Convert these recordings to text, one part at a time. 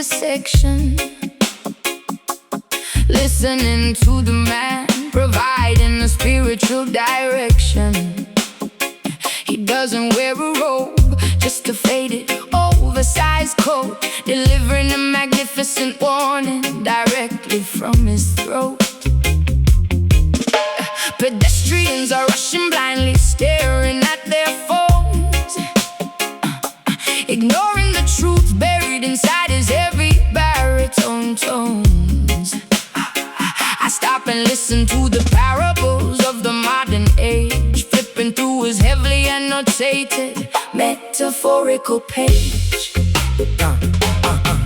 intersection, listening to the man, providing a spiritual direction. He doesn't wear a robe, just a faded, oversized coat, delivering a magnificent warning directly from his throat. Pedestrians are rushing blindly, staring at their phones, ignoring the truth buried inside his heavy baritone tones. I stop and listen to the parables of the modern age, flipping through his heavily annotated metaphorical page.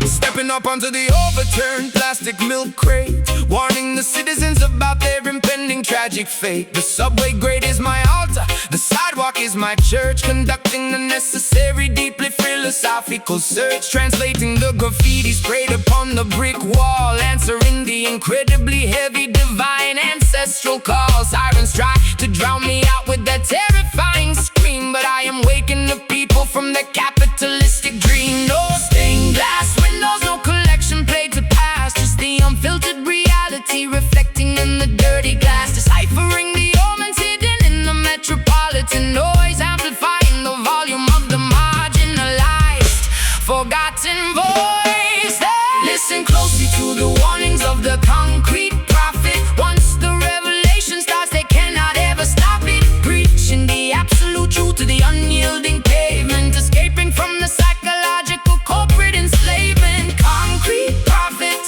Stepping up onto the overturned plastic milk crate, warning the citizens about their impending tragic fate. The subway grate is my altar, the sidewalk is my church, conducting the necessary, deeply philosophical search, translating the graffiti sprayed upon the brick wall, answering the incredibly heavy divine ancestral call. Sirens try to drown me out with that terrifying scream, but I am waking the people from their capitalistic dream. No stained glass windows, no collection plate to pass, just the unfiltered reality reflecting in the dirty glass, deciphering the omens hidden in the metropolitan noise, amplifying the volume of the marginalized, forgotten voice. Listen closely to the warnings of the concrete prophet. Once the revelation starts, they cannot ever stop it, preaching the absolute truth to the unyielding pavement, escaping from the psychological corporate enslavement. Concrete prophet,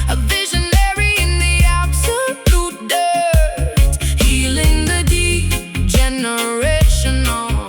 a visionary in the absolute dirt, healing the degenerational,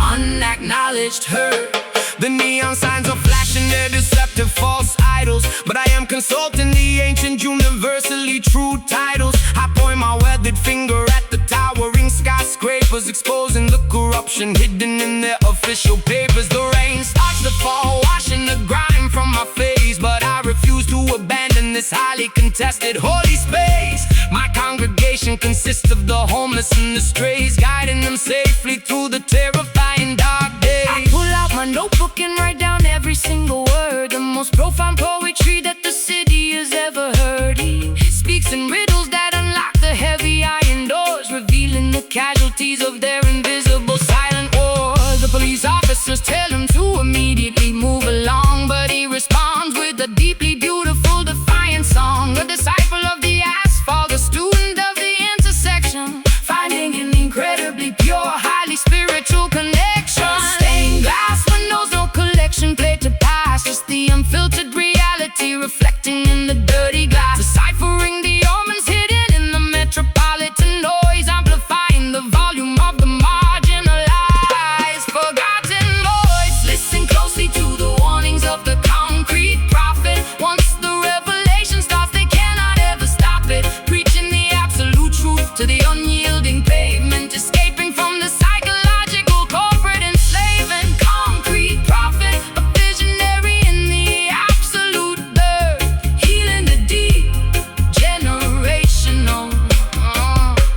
unacknowledged hurt. The neon signs are flashing their deceptive false idols, but I am consulting the ancient universally true titles. I point my weathered finger at the towering skyscrapers, exposing the corruption hidden in their official papers. The rain starts to fall, washing the grime from my face, but I refuse to abandon this highly contested holy space. My congregation consists of the homeless and the strays, guiding them safely through the terrifying dark days. I pull out my notebook and write down every single word, the most profound poetry that the city has ever heard. He speaks in riddles that unlock the heavy iron doors, revealing the casualties of their invisible silent war. The police officers tell him to immediately move along, but he responds with a deeply beautiful defiant song. A disciple of the asphalt, a student of the intersection, finding an incredibly pure, highly spiritual connection. Stained glass windows, no collection plate to pass, just the unfiltered reality reflecting in the dirty glass, deciphering the omens hidden in the metropolitan noise, amplifying the volume of the marginalized, forgotten voice. Listen closely to the warnings of the concrete prophet. Once the revelation starts, they cannot ever stop it, preaching the absolute truth to the unyielding pavement, escaping from the psychological corporate enslavement. Concrete prophet, a visionary in the absolute dirt, healing the degenerational,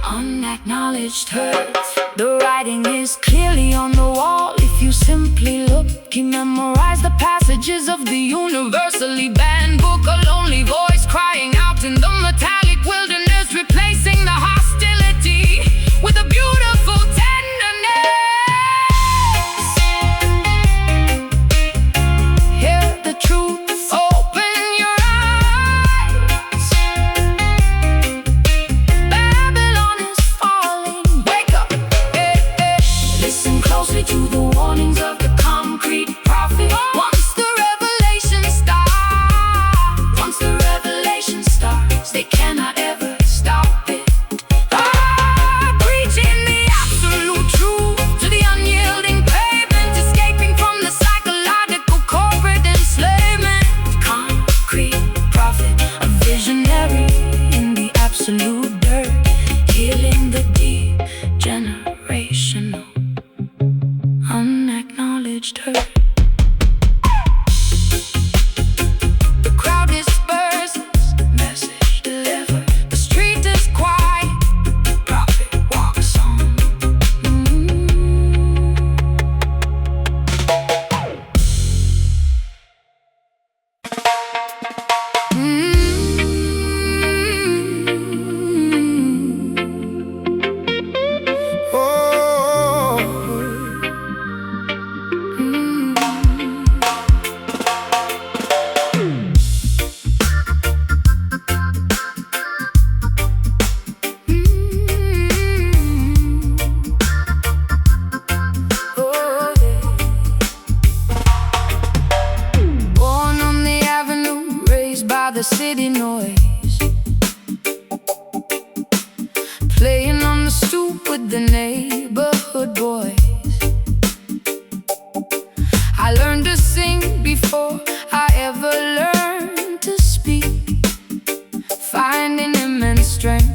unacknowledged hurt. The writing is clearly on the wall if you simply look. He memorized the passages of the universally banned book, a lonely voice crying out in the metallic wilderness, replacing the hostility with a beautiful tenderness. Hear the truth, open your eyes. Babylon is falling, wake up, Listen closely to the warnings of the concrete prophet. Once the revelation starts, the city noise, playing on the stoop with the neighborhood boys. I learned to sing before I ever learned to speak, finding immense strength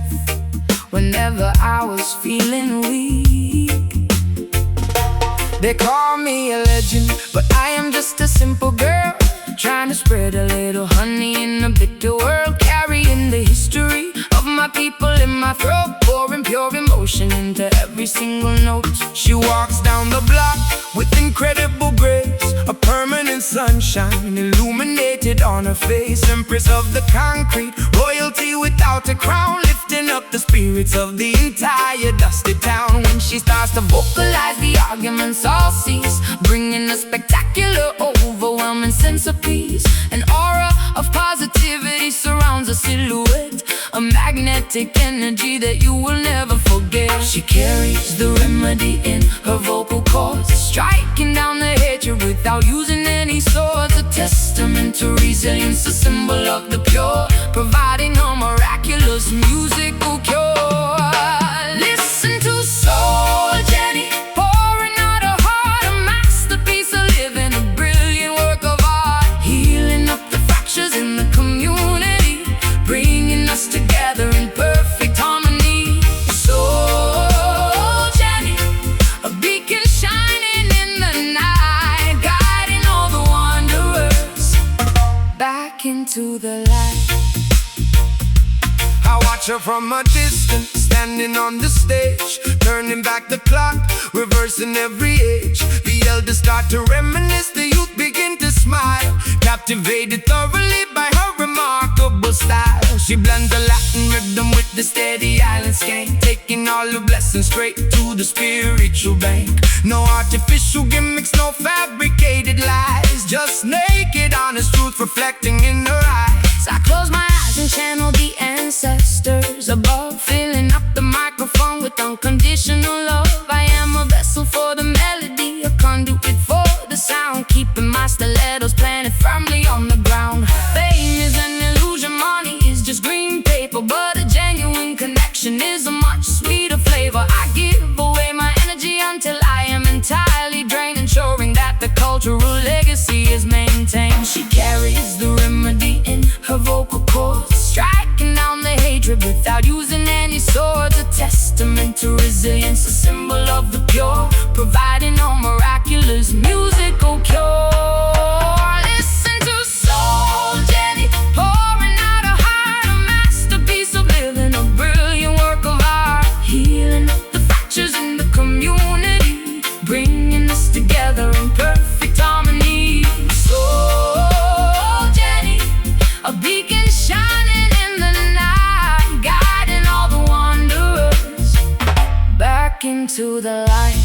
whenever I was feeling weak. They call me a legend, but I am just a simple girl, trying to spread a little honey in a bitter world, carrying the history of my people in my throat, pouring pure emotion into every single note. She walks down the block with incredible grace, a permanent sunshine illuminated on her face. Empress of the concrete, royalty without a crown, lifting up the spirits of the entire dusty town. When she starts to vocalize, the arguments all cease, bringing a spectacular, overwhelming sense of peace. An aura of positivity surrounds a silhouette, a magnetic energy that you will never forget. She carries the remedy in her vocal cords, striking down the hatred without using any swords. A testament to resilience, a symbol of the pure, providing a miraculous musical cure. Listen to Soul Jenny, pouring out her heart, a masterpiece, a living, a brilliant work of art, healing up the fractures in the community, bringing us together in perfect harmony. Soul Jenny, a beacon shining in the night, guiding all the wanderers back into the light. I watch her from a distance, standing on the stage, turning back the clock, reversing every age. The elders start to reminisce, the youth begin to smile, captivated thoroughly by her remarkable style. She blends the Latin rhythm with the steady island skank, taking all her blessings straight to the spiritual bank. No artificial gimmicks, no fabricated lies, just naked honest truth reflecting in her eyes. I close my eyes and channel the ancestors above, filling up the microphone with unconditional love. I am a vessel for the melody, a conduit for the sound, keeping my stilettos planted firmly on the ground. Fame is an illusion, money is just green paper, but a genuine connection is a much sweeter flavor. I give away my energy until I am entirely drained, ensuring that the cultural legacy is maintained. She carries the remedy in her vocal cords, striking down the hatred without using any swords. A testament to resilience, a symbol of the pure, providing a miraculous musical cure. Listen to Soul Jenny, pouring out her heart, a masterpiece of living, a brilliant work of art, healing up the fractures in the community, bringing us together in perfect harmony. Soul Jenny, a beacon shining in the night, guiding all the wanderers back into the light.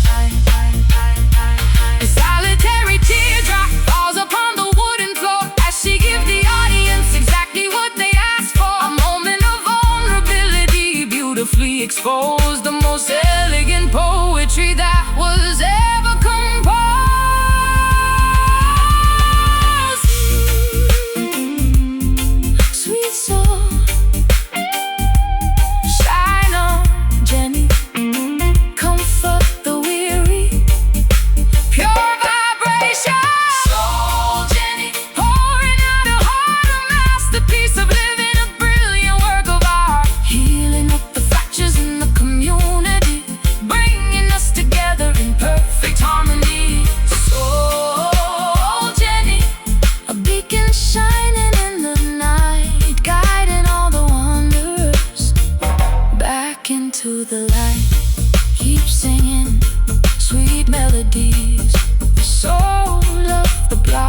A solitary teardrop falls upon the wooden floor as she gives the audience exactly what they asked for. A moment of vulnerability, beautifully exposed, the most elegant poetry that was ever composed. Sweet soul, shine on, Jenny, comfort the weary, pure vibration. Soul Jenny, pouring out her heart, a masterpiece of living, a brilliant work of art, healing up the fractures in the community, bringing us together in perfect harmony. Soul Jenny, a beacon shining in the night, guiding all the wanderers back into the light. Keep singing sweet melodies, the soul of the block.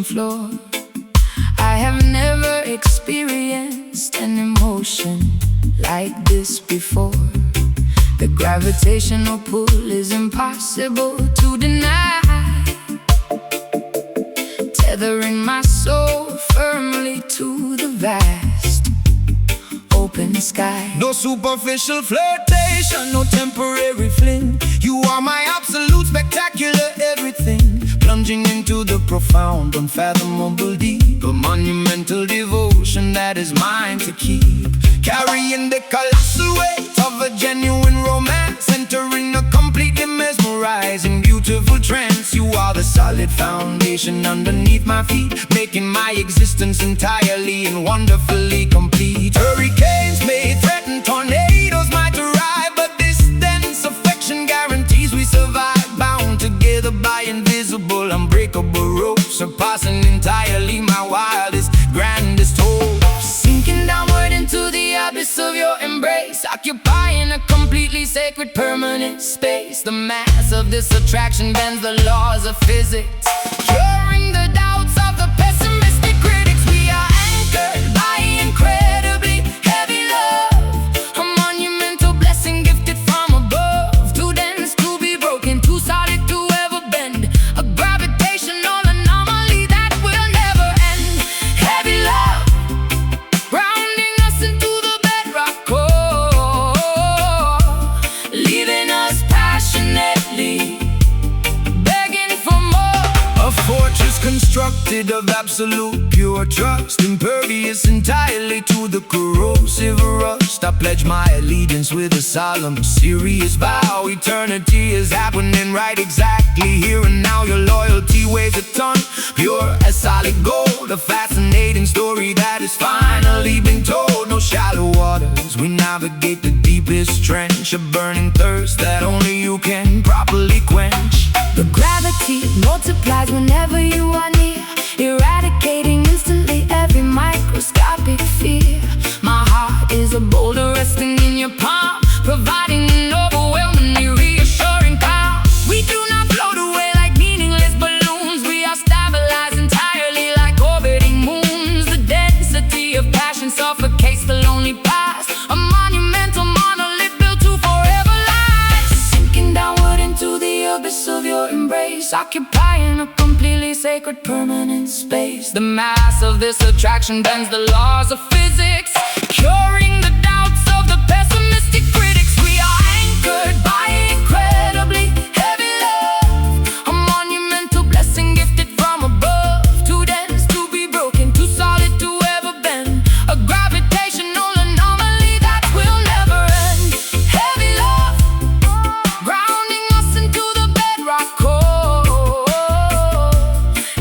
ocean floor. I have never experienced an emotion like this before. The gravitational pull is impossible to deny, tethering my soul firmly to the vast open sky. No superficial flirtation, no temporary fling. You are my absolute spectacular everything, plunging into the profound, unfathomable deep. A monumental devotion that is mine to keep, carrying the colossal weight of a genuine romance, entering a completely mesmerizing, beautiful trance. You are the solid foundation underneath my feet, making my existence entirely and wonderfully complete. Hurricanes may threaten, tornadoes might arrive, but this dense affection guarantees we survive, bound together by invisible, unbreakable ropes, surpassing entirely my wildest, grandest hopes. Sinking downward into the abyss of your embrace, occupying a completely sacred permanent space. The mass of this attraction bends the laws of physics, curing the doubts of the pessimistic critics. We are anchored by incredibly heavy love, a monumental blessing gifted from above, too dense to be broken, too solid to ever bend, a gravitational anomaly that will never end. Heavy love, grounding us into the bedrock core, leaving us passionately begging for more. A fortress constructed of absolute pure trust, impervious entirely to the corrosive rust. I pledge my allegiance with a solemn, serious vow. Eternity is happening right exactly here and now. Your loyalty weighs a ton, pure as solid gold, a fascinating story that has finally been told. No shallow waters, we navigate the deepest trench, a burning thirst that only you can properly quench. The gravity multiplies whenever you are near, eradicating instantly every microscopic fear. My heart is a boulder resting in your palm, providing an overwhelmingly reassuring calm. We do not float away like meaningless balloons, we are stabilized entirely like orbiting moons. The density of passion suffocates the lonely past, a monumental monolith built to forever last. Sinking downward into the abyss of your embrace, occupying a completely sacred permanent space. The mass of this attraction bends the laws of physics, curing the doubts of the pessimistic critics. We are anchored by incredibly heavy love, a monumental blessing gifted from above, too dense to be broken, too solid to ever bend, a gravitational anomaly that will never end. Heavy love, grounding us into the bedrock core,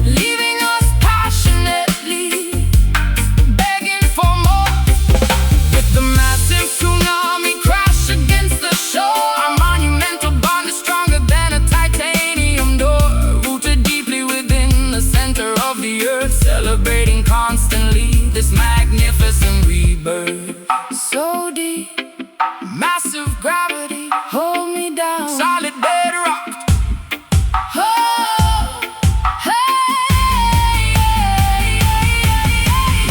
leaving us passionately begging for more. With the massive tsunami crash against the shore, our monumental bond is stronger than a titanium door, rooted deeply within the center of the earth, celebrating constantly this magnificent rebirth. So deep, massive gravity, hold me down, solid bedrock. Oh, hey,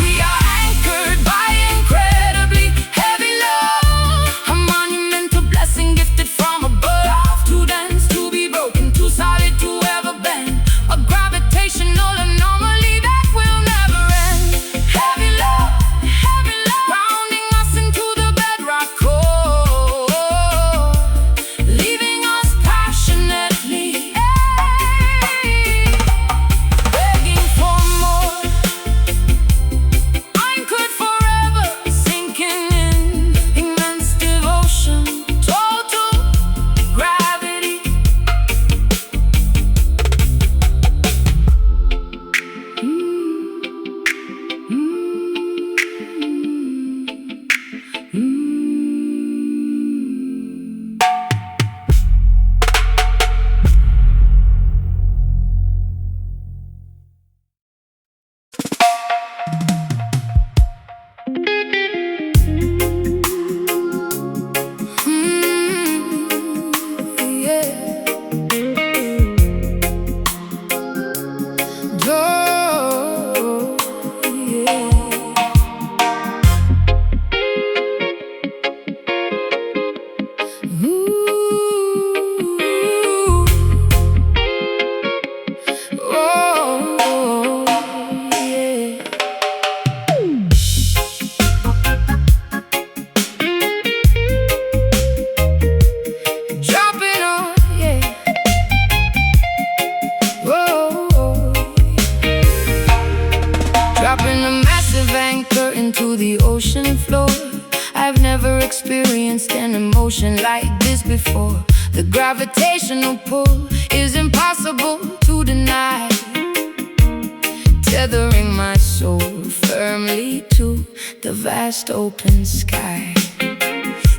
we are anchored by incredibly heavy love, a monumental blessing gifted from above, too dense to be broken, too solid to ever bend, a gravitational anomaly that will never end. Heavy love, grounding us into the Dropping a massive anchor into the ocean floor. I've never experienced an emotion like this before. The gravitational pull is impossible to deny, tethering my soul firmly to the vast open sky.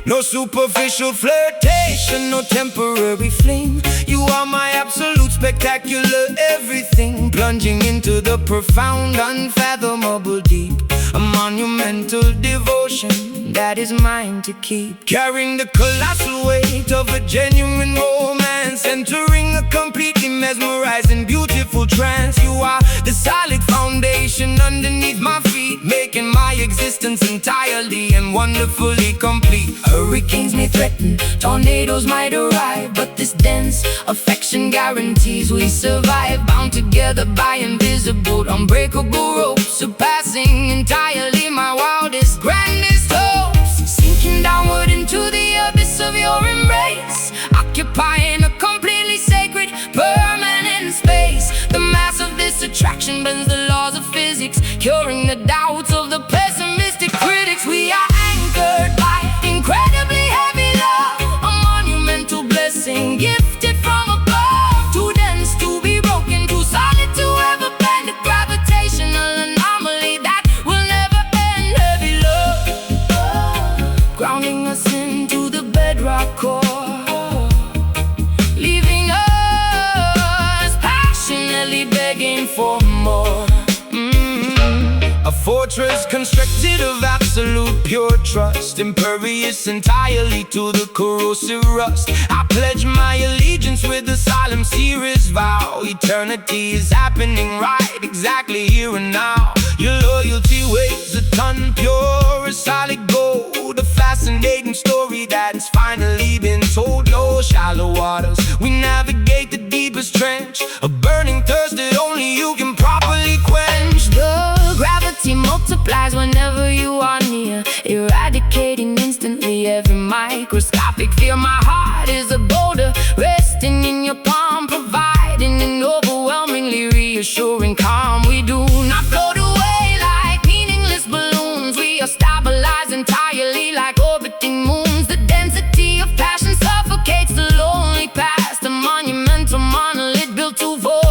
No superficial flirtation, no temporary fling. You are my absolute spectacular everything, plunging into the profound, unfathomable deep. A monumental devotion that is mine to keep, carrying the colossal weight of a genuine romance, entering a completely mesmerizing, beautiful trance. You are the solid foundation underneath my feet, making my existence entirely and wonderfully complete. Hurricanes may threaten, tornadoes might arrive, but this dense affection guarantees we survive, bound together by invisible, unbreakable ropes, surpassing entirely my wildest, grandest hopes. Sinking downward into the abyss of your embrace, occupying a completely sacred, permanent space. The mass of this attraction bends the laws of physics, curing the doubts of the pessimistic critics. We are anchored by incredibly heavy love, a monumental blessing gifted from above, too dense to be broken, too solid to ever bend, a gravitational anomaly that will never end. Heavy love, grounding us into the bedrock core, leaving us passionately begging for more. A fortress constructed of absolute pure trust, impervious entirely to the corrosive rust. I pledge my allegiance with a solemn, serious vow. Eternity is happening right exactly here and now. Your loyalty weighs a ton, pure as solid gold, a fascinating story that's finally been told. Your shallow waters, we navigate the deepest trench, a burning thirst that only you can properly quench. The gravity multiplies whenever you are near, eradicating instantly every microscopic fear. My heart is a boulder resting in your palm, providing an overwhelmingly reassuring calm. We do not float away like meaningless balloons, we are stabilized entirely like orbiting moons. The density of passion suffocates the lonely past, a monumental monolith built to void.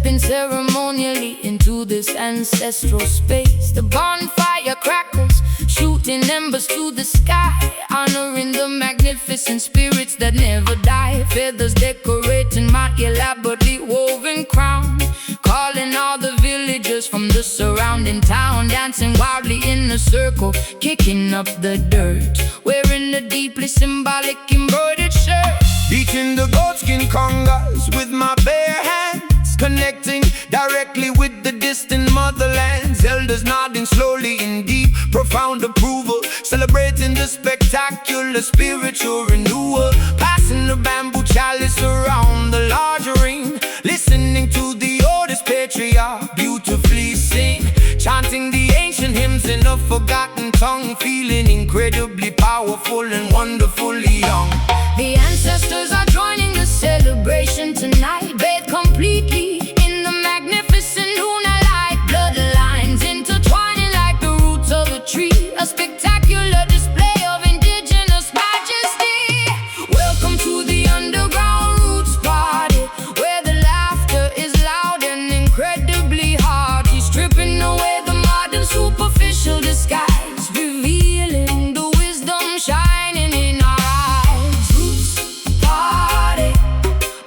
stepping ceremonially into this ancestral space. The bonfire crackles, shooting embers to the sky, honoring the magnificent spirits that never die. Feathers decorating my elaborately woven crown, calling all the villagers from the surrounding town, dancing wildly in a circle, kicking up the dirt, wearing a deeply symbolic embroidered shirt. Beating the goatskin congas with my bare hands, connecting directly with the distant motherlands. Elders nodding slowly in deep, profound approval, celebrating the spectacular spiritual renewal. Passing the bamboo chalice around the larger ring, listening to the oldest patriarch beautifully sing, chanting the ancient hymns in a forgotten tongue, feeling incredibly powerful and wonderfully young. The ancestors are joining the celebration tonight, bathed completely in the magnificent lunar light. Bloodlines intertwining like the roots of a tree, a spectacular display of indigenous majesty. Welcome to the underground roots party, where the laughter is loud and incredibly hearty, stripping away the modern superficial disguise, revealing the wisdom shining in our eyes. Roots party,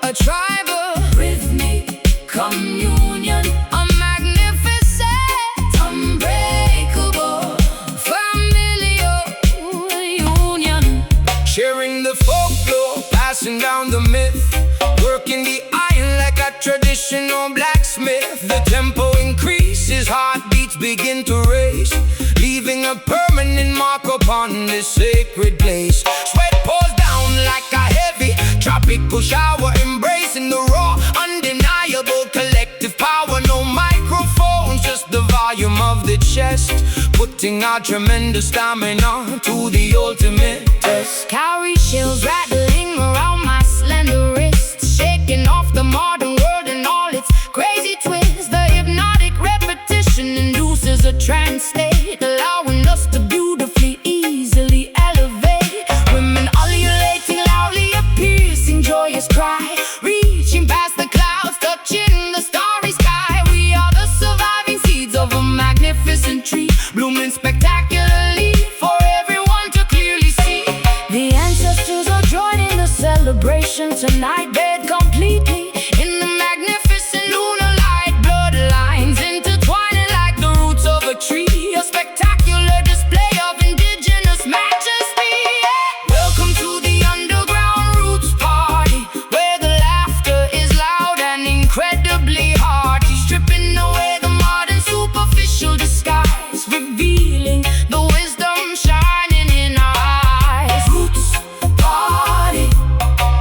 a tribal rhythmic communion, a magnificent, unbreakable, familial union. Sharing the folklore, passing down the myth, working the iron like a traditional blacksmith. The tempo increases, heartbeats begin to race, leaving a permanent mark upon this sacred place. Sweat pours down like a heavy tropical shower, embracing the raw, undeniable collective power. No microphones, just the volume of the chest, putting our tremendous stamina to the ultimate test. Cowrie shells rattling around my slender wrists, shaking off the modern world and all its crazy twists. The hypnotic repetition induces a trance state, allowing us to beautifully, easily elevate. Women ululating loudly, a piercing, joyous cry, reaching past the clouds, touching the starry sky. We are the surviving seeds of a magnificent tree, blooming spectacularly for everyone to clearly see. The ancestors are joining the celebration tonight, bathed completely in the magnificent lunar light. Bloodlines intertwining like the roots of a tree, a spectacular display of indigenous majesty. Welcome to the underground roots party, where the laughter is loud and incredibly hearty, stripping away the modern superficial disguise, revealing the wisdom shining in our eyes. Roots party,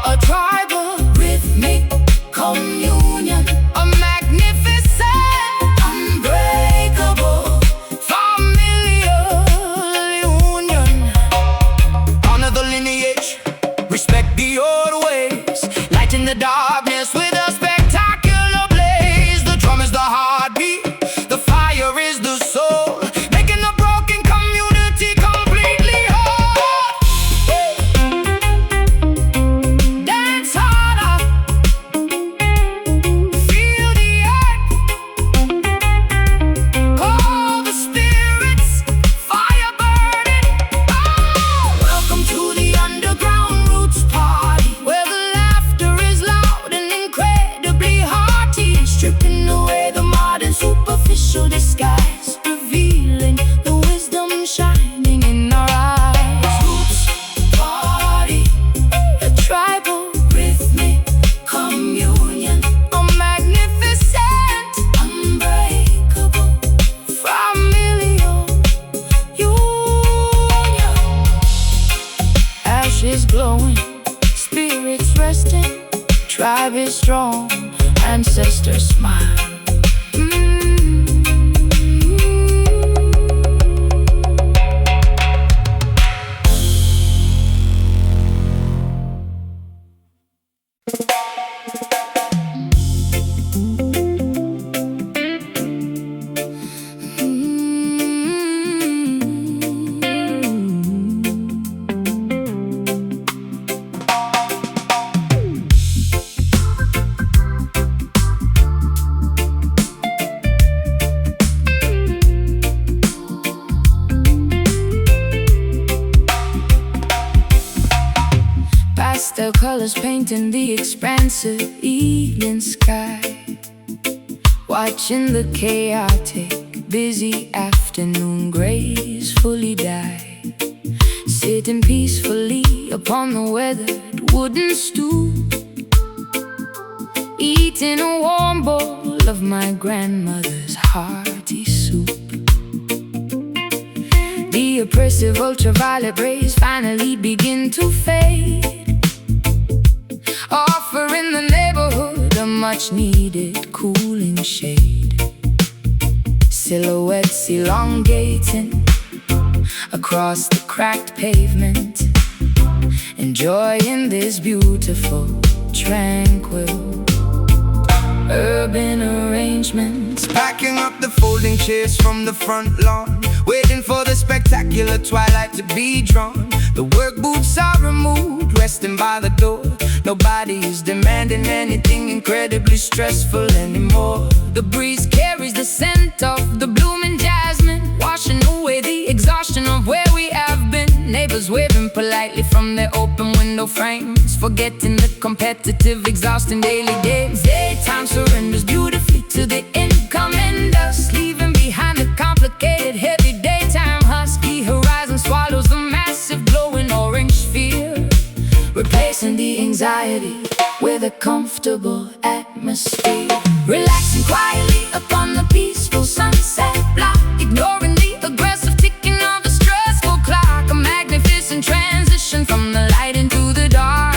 a tribal rhythmic communion, a magnificent, unbreakable, familial union. Honor the lineage, respect the old ways, lighten the darkness with a spectacular blaze. The drum is the heartbeat, the fire is the soul, making the broken community completely whole. Dance harder, feel the earth, call the spirits, fire burning. Oh! Welcome to the underground roots party, where the laughter is loud and incredibly hearty, stripping away the modern superficial disguise, revealing the wisdom shining in our eyes. Roots party, a tribal rhythmic communion, a magnificent, unbreakable, familial union. Ashes glowing, spirits resting, tribe is strong, ancestors smile. watercolors painting the expansive evening sky, watching the chaotic, busy afternoon gracefully die, sitting peacefully upon the weathered wooden stool, eating a warm bowl of my grandmother's hearty soup. The oppressive ultraviolet rays finally begin to fade, offering the neighborhood a much-needed cooling shade. Silhouettes elongating across the cracked pavement, enjoying this beautiful, tranquil urban arrangements. Packing up the folding chairs from the front lawn, waiting for the spectacular twilight to be drawn. The work boots are removed, resting by the door. Nobody is demanding anything incredibly stressful anymore. The breeze carries the scent of the blooming jasmine, washing away the exhaustion of where we have been. Neighbors waving politely from their open window frames, forgetting the competitive, exhausting daily days. Daytime surrenders beautifully to the incoming dusk, leaving behind the complicated, heavy daytime husky. Horizon swallows the massive, glowing orange sphere, replacing the anxiety with a comfortable atmosphere. Relaxing quietly upon the peaceful sunset block, ignoring the aggressive ticking of the stressful clock. A magnificent transition from the light into the dark,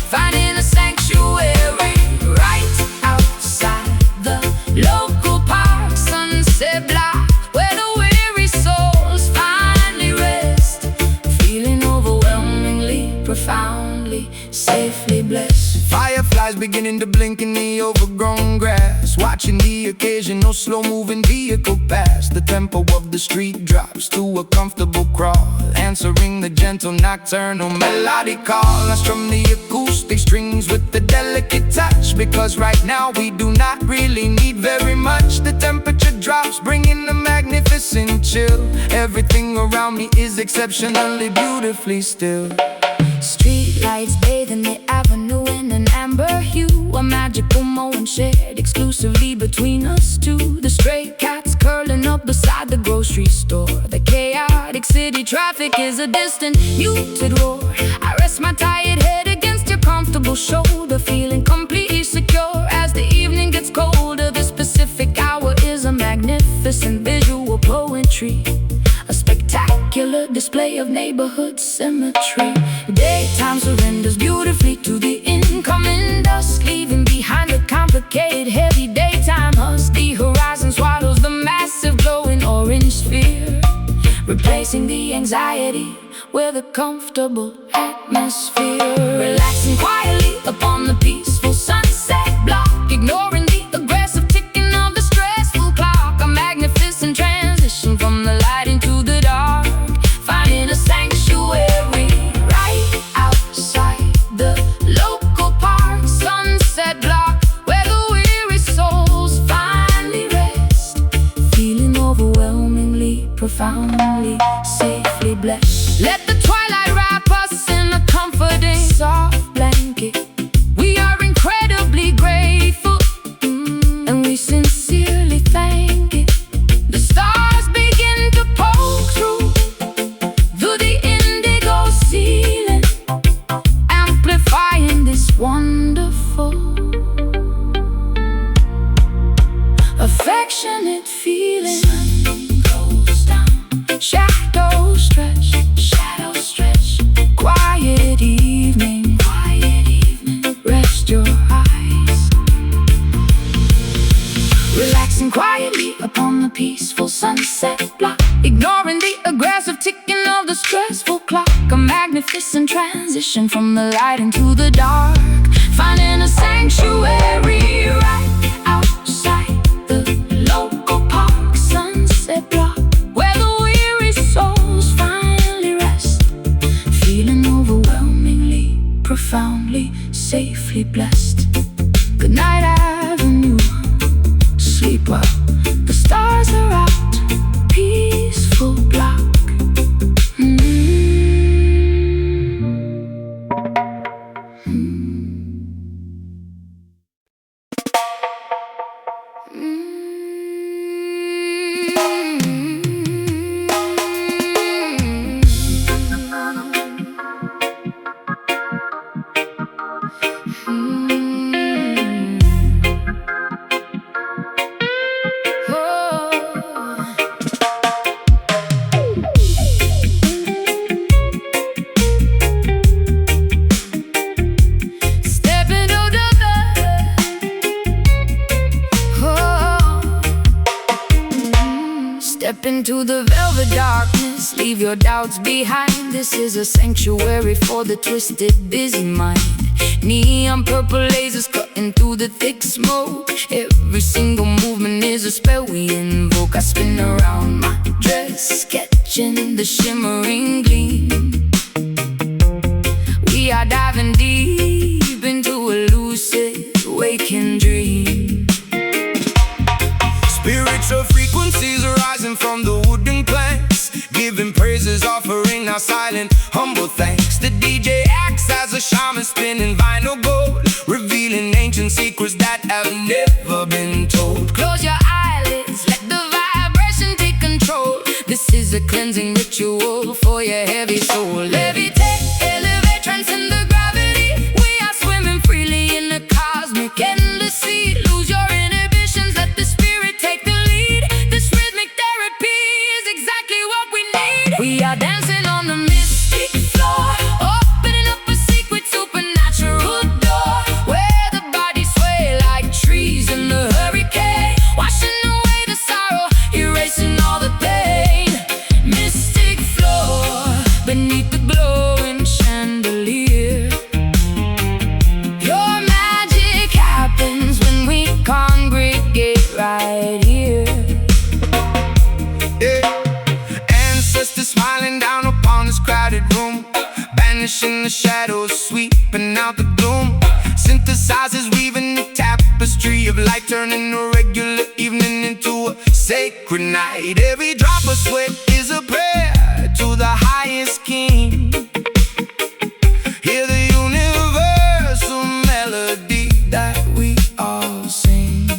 finding a sanctuary right outside the local park. Sunset block, where the weary souls finally rest, feeling overwhelmingly, profoundly, safely blessed. Fireflies beginning to blink in the overgrown grass, watching the occasional slow-moving vehicle pass. The tempo of the street drops to a comfortable crawl, answering the gentle nocturnal melodic call. I strum the acoustic strings with the delicate touch, because right now we do not really need very much. The temperature drops, bringing a magnificent chill. Everything around me is exceptionally beautifully still. Street lights bathing the avenue in an amber hue, a magical moment shared exclusively between us two. The stray cats curling up beside the grocery store. The chaotic city traffic is a distant, muted roar. I rest my tired head against your comfortable shoulder, feeling completely secure as the evening gets colder. The specific hour is a magnificent visual poetry, a spectacular display of neighborhood symmetry. Daytime surrenders beautifully to the incoming dusk, leaving behind the complicated, heavy daytime husk. The horizon swallows the massive, glowing orange sphere, replacing the anxiety with a comfortable atmosphere. Relaxing quietly upon the peaceful sunset block, ignoring the aggressive ticking of the stressful clock. A magnificent transition from the light into the dark, finding a sanctuary right outside the local park. Sunset block, where the weary souls finally rest, feeling overwhelmingly, profoundly, safely blessed. Let the twilight wrap us in a comforting, soft blanket. We are incredibly grateful, and we sincerely thank it. The stars begin to poke through the indigo ceiling, amplifying this wonderful, affectionate feeling. Sun goes down, shadows stretch, quiet evening, rest your eyes. Relaxing quietly upon the peaceful sunset block, ignoring the aggressive ticking of the stressful clock. A magnificent transition from the light into the dark, finding a sanctuary right outside the local park. Sunset block, where the weary souls finally rest, feeling overwhelmingly, profoundly, safely blessed. Good night, Avenue. Sleep well. The stars are out. Peaceful block. Mm-hmm. Step into the velvet darkness, leave your doubts behind. This is a sanctuary for the twisted, busy mind. Neon purple lasers cutting through the thick smoke. Every single movement is a spell we invoke. I spin around my dress, catching the shimmering gleam. We are diving deep into a lucid, waking dream. Spiritual frequencies arising from the wooden planks, giving praises, offering our silent, humble thanks. The DJ acts as a shaman, spinning vinyl gold, revealing ancient secrets that have never been told. Close your eyelids, let the vibration take control. This is a cleansing ritual for your heavy soul. Levitate, elevate, transcend the gravity. We are swimming freely in the cosmic endless sea. Lose your inhibitions, let the spirit take the lead. This rhythmic therapy is exactly what we need. We are dancing on the mystic floor, opening up a secret supernatural door, where the bodies sway like trees in the hurricane, washing away the sorrow, erasing all the pain. Mystic floor, beneath the glowing chandelier. Your magic happens when we congregate right here. Ancestors smiling down upon this crowded room, banishing the shadows, sweeping out the gloom. Synthesizers weaving the tapestry of light, turning a regular evening into a sacred night. Every drop of sweat is a prayer to the highest king. Hear the universal melody that we all sing.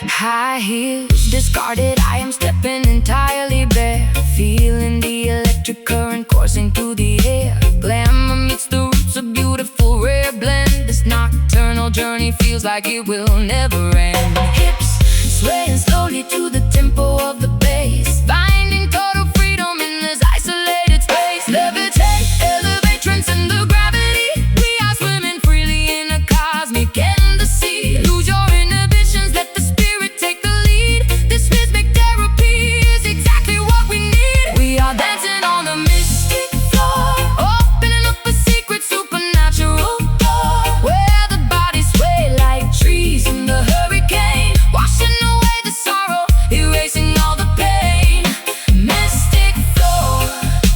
High heels discarded, I am stepping entirely bare, feeling the electric current coursing through the air. Glamour meets the roots, a beautiful rare blend. This nocturnal journey feels like it will never end. Hips swaying slowly to the tempo of the bass, finding total freedom in this isolated space. Levitate, elevate, transcend the gravity. We are swimming freely in a cosmic endless sea. Lose your inhibitions, let the spirit take the lead. This rhythmic therapy is exactly what we need. We are dancing on the mystic floor, opening up a secret supernatural door, where the bodies sway like trees in the hurricane, washing away the sorrow, erasing all the pain. Mystic floor,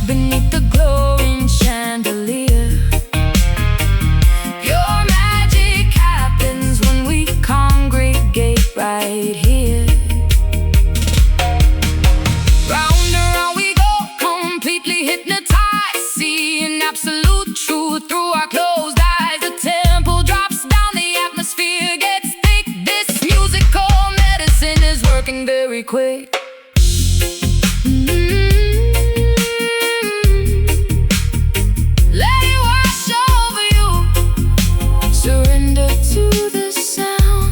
beneath the glowing chandelier. Your magic happens when we congregate right here. Round and round we go, completely hypnotized, seeing absolute truth through our closed eyes. The tempo drops down, the atmosphere gets thick. This musical medicine is working very quick. Let it wash over you. Surrender to the sound.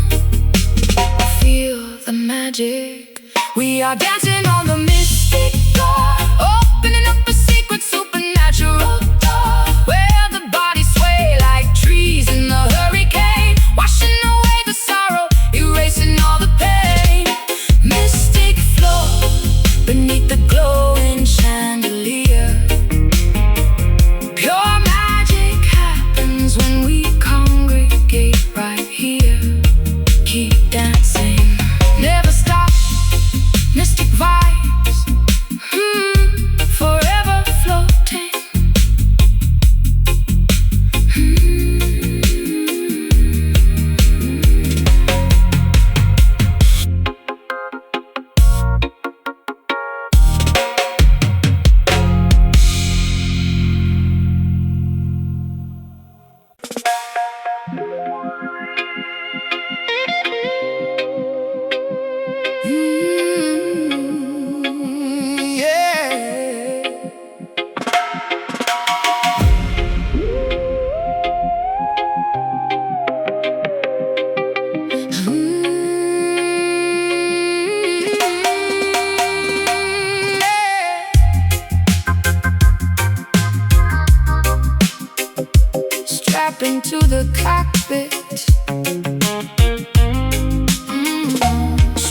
Feel the magic. We are dancing on the mystic floor, opening up a secret supernatural door, where the bodies sway like trees in the hurricane, washing away the sorrow, erasing all the pain. Mystic floor, beneath the glowing chandelier. Pure magic happens when we congregate right here. Keep dancing, never stop. Mystic vibes,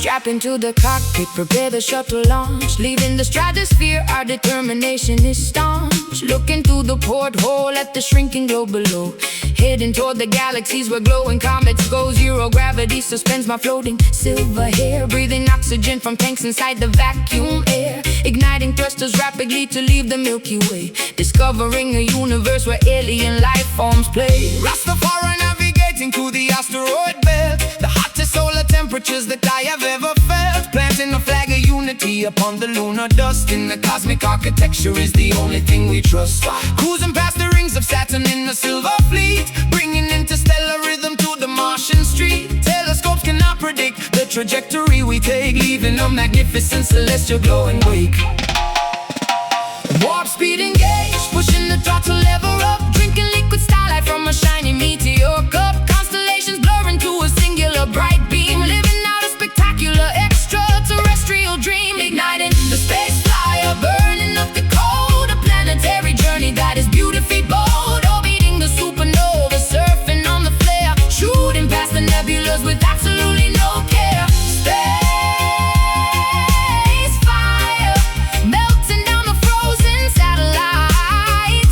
Strap into the cockpit, prepare the shuttle launch. Leaving the stratosphere, our determination is staunch. Looking through the porthole at the shrinking globe below. Heading toward the galaxies where glowing comets go. Zero gravity suspends my floating silver hair. Breathing oxygen from tanks inside the vacuum air. Igniting thrusters rapidly to leave the Milky Way. Discovering a universe where alien life forms play. Rastafari navigating through the asteroid belt. The hottest solar temperatures that I have ever felt. Planting a flag of unity upon the lunar dust. In the cosmic architecture is the only thing we trust. Cruising past the rings of Saturn in the silver fleet. Bringing interstellar rhythm to the Martian street. Telescopes cannot predict the trajectory we take. Leaving a magnificent celestial glowing wake. Warp speed engaged, pushing the throttle lever up. Drinking liquid starlight from a shiny meteor cup. Constellations blurring to a singular bright beam. Living out a spectacular extraterrestrial dream. Igniting the space flyer, burning up the cold. A planetary journey that is beautifully bold. Orbiting the supernova, surfing on the flare. Shooting past the nebulas with absolutely no care. Space fire, melting down the frozen satellite.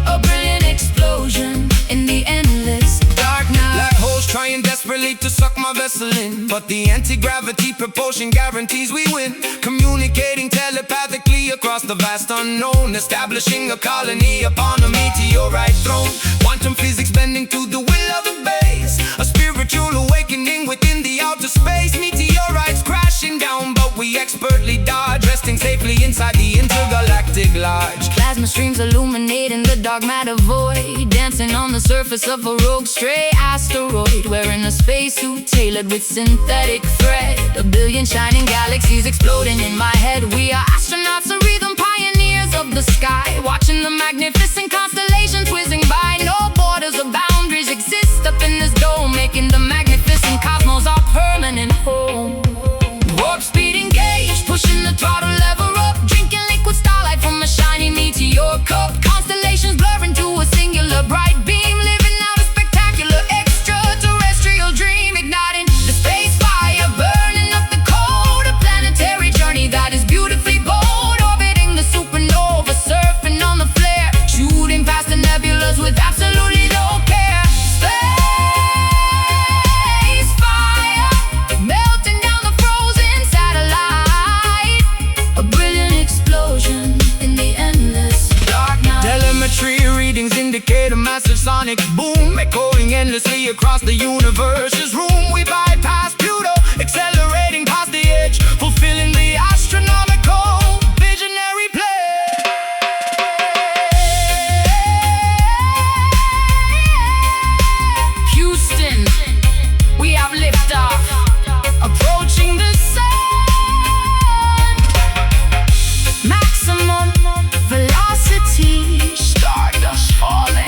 A brilliant explosion in the endless dark night. Black holes trying desperately to suck my vessel in, but the anti-gravity propulsion guarantees we win. Communicating telepathically across the vast unknown. Establishing a colony upon a meteorite throne. Quantum physics bending to the will of the base. A spiritual awakening within the outer space. Meteorites crashing down, but we expertly dodge. Resting safely inside the intergalactic lodge. Plasma streams illuminating the dark matter void. Dancing on the surface of a rogue stray asteroid. Wearing a spacesuit tailored with synthetic thread. A billion shining galaxies exploding in my head. We are astronauts, a rhythm pioneers of the sky. Watching the magnificent constellations whizzing by. No borders or boundaries exist up in this dome. Making the magnificent cosmos our permanent home. Warp speed engaged, pushing the throttle lever up. Drinking liquid starlight from a shiny meteor cup. Constellations blurring to a singular bright beam. Living out a spectacular extraterrestrial dream. Igniting the space fire, burning up the cold. A planetary journey that is beautifully bold. Orbiting the supernova, surfing on the flare. Shooting past the nebulas with absolutely no care. Space fire, melting down the frozen satellite. A brilliant explosion in the endless dark night. Telemetry readings indicate a massive sonic boom. Echoing endlessly across the universe's room. We bypass Pluto, accelerating past the edge. Fulfilling the astronomical visionary play. Houston, we have liftoff. Approaching the sun. Maximum velocity. Stardust falling.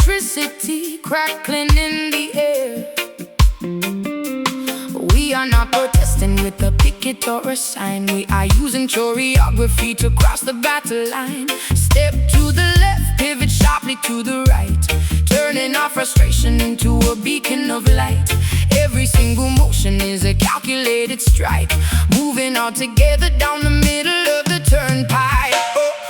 electricity crackling in the air. We are not protesting with a picket or a sign. We are using choreography to cross the battle line. Step to the left, pivot sharply to the right, turning our frustration into a beacon of light. Every single motion is a calculated strike, moving all together down the middle of the turnpike.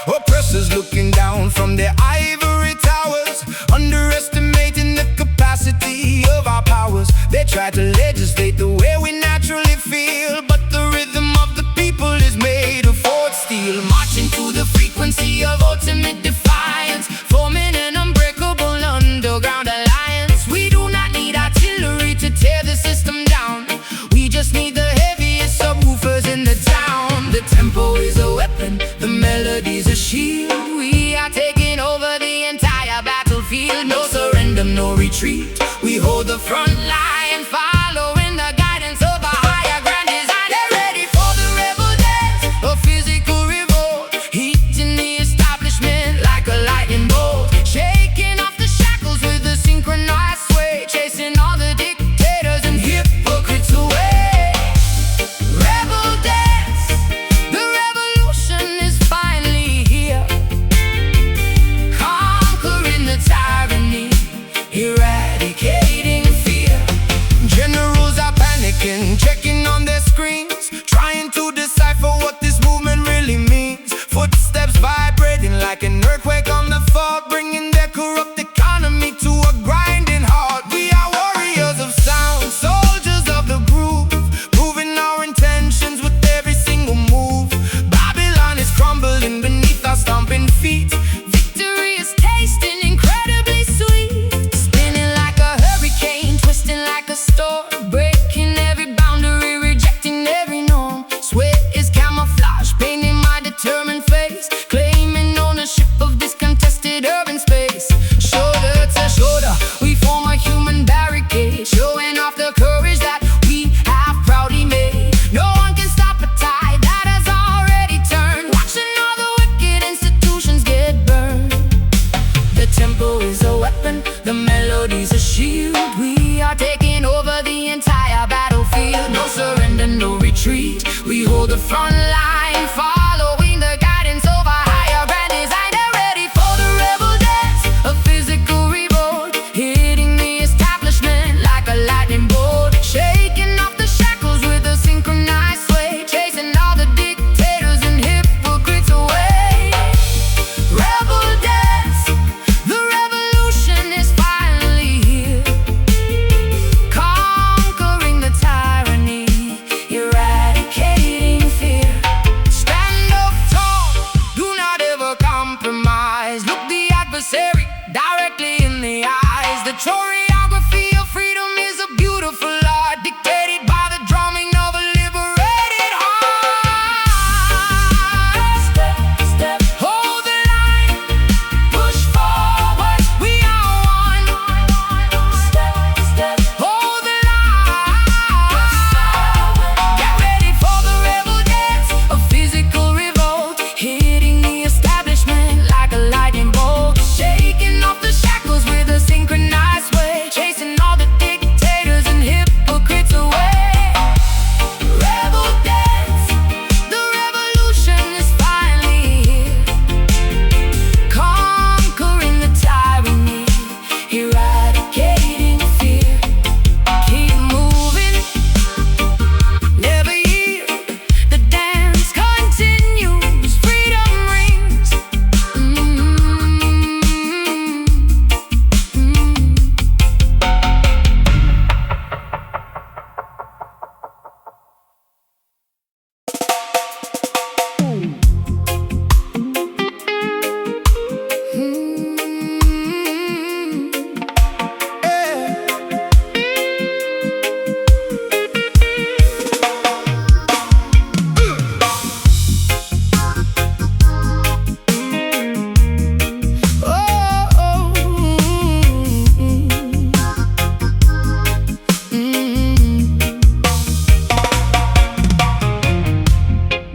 Oppressors looking down from their ivory towers, underestimating the capacity of our powers. They try to legislate the way we naturally feel, but the rhythm of the people is made of forged steel. Marching to the frequency of ultimate defiance, forming an unbreakable underground alliance. We do not need artillery to tear the system down. We just need the heaviest subwoofers in the town. The tempo is a weapon, the melody's a shield. We are taking over the entire battlefield. No surrender, no retreat. We hold the front line, following the guidance of a higher grand design. Get ready for the rebel dance, a physical revolt, heating the establishment like a lightning bolt, shaking off the shackles with a synchronized sway, chasing all the dictators and hypocrites away. Rebel dance, the revolution is finally here, conquering the tyranny, eradicating fear. Generals are panicking, checking on their screens, trying to decipher what this movement really means. Footsteps vibrating like an earthquake on the fault, bringing their corrupt economy to a grinding halt. We are warriors of sound, soldiers of the groove, proving our intentions with every single move. Babylon is crumbling beneath our stomping feet. Victory is tasting incredibly sweet, spinning like a hurricane, twisting like a storm, breaking every boundary, rejecting every norm. Sweat is camouflage, painting my determined face, claiming ownership of this contested urban space. Shoulder to shoulder, we form a human barricade, showing off the courage that we have proudly made. No one can stop a tide that has already turned, watching all the wicked institutions get burned. The tempo is a weapon, the melody's a shield. We are taking over the entire battlefield. No surrender, no retreat. We hold the front line, following the guidance of a higher grand design. Get ready for the rebel dance, a physical revolt, hitting the establishment like a lightning bolt, shaking off the shackles with a synchronized sway, chasing all the dictators and hypocrites away. Rebel dance, the revolution is finally here, conquering the tyranny, eradicating fear. Stand up tall, do not ever compromise. Look the adversary directly in the eyes. The choreography of freedom is a beautiful art, dictated by the drumming of a liberated heart. Step, step, hold the line, push forward, we are one. Step, step, hold the line. Get ready for the rebel dance, a physical revolt, hitting the establishment like a lightning bolt, shaking off the shackles with a synchronized way, chasing all the dictators and hypocrites away. Rebel dance, the revolution is finally here, conquering the tyranny, eradicating fear. Keep moving, never yield, the dance continues, freedom rings.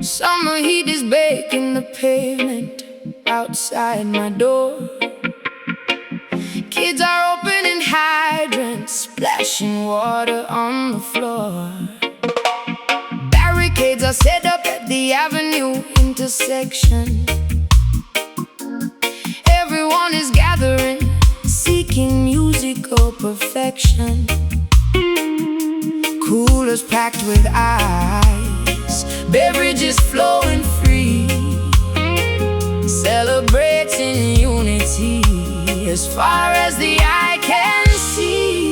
Summer heat is baking the pavement outside my door. Kids Barricades are open and hydrants splashing water on the floor. Barricades are set up at the avenue intersection. Everyone is gathering, seeking musical perfection. Coolers packed with ice, beverages flowing free, celebrating unity as far as the eye can see.